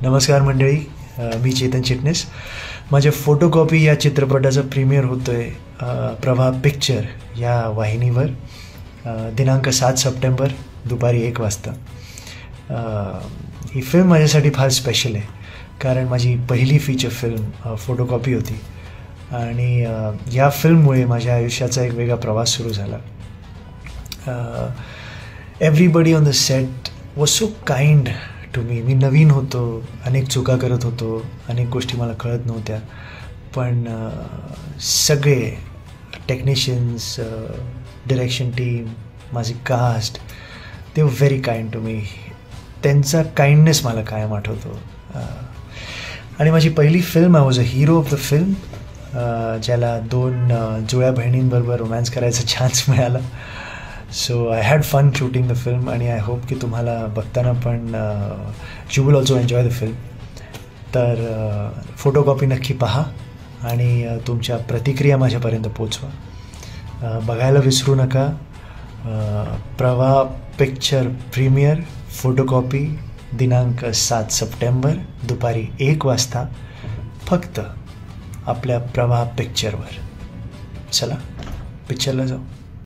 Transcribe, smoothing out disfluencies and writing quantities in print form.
नमस्कार मंडळी, मी चेतन चिटणीस. माझ्या फोटोकॉपी या चित्रपटाचा प्रीमियर होतो आहे प्रभा पिक्चर या वाहिनीवर दिनांक 7 सप्टेंबर दुपारी 1 वाजता. ही फिल्म माझ्यासाठी फार स्पेशल आहे, कारण माझी पहिली फीचर फिल्म फोटोकॉपी होती आणि या फिल्ममुळे माझ्या आयुष्याचा एक वेगळा प्रवास सुरू झाला. Everybody on the set was so kind to me. मी नवीन होतो, अनेक चुका करत होतो, अनेक गोष्टी मला कळत नव्हत्या, पण सगळे टेक्निशियन्स, डिरेक्शन टीम, माझी cast, they were very kind to मी. त्यांचा काइंडनेस मला कायम आठवतो. आणि माझी पहिली film, I was a hero of the film, ज्याला 2 जुळ्या बहिणींबरोबर रोमॅन्स करायचा चान्स मिळाला. So I had fun shooting the film आणि आय होप की तुम्हाला बघताना पण you will also enjoy the film. तर फोटोकॉपी नक्की पहा आणि तुमच्या प्रतिक्रिया माझ्यापर्यंत पोचवा. बघायला विसरू नका. प्रभा पिक्चर प्रीमियर फोटोकॉपी दिनांक 7 सप्टेंबर दुपारी 1 वाजता फक्त आपल्या प्रभा पिक्चरवर. चला पिक्चरला जाऊ.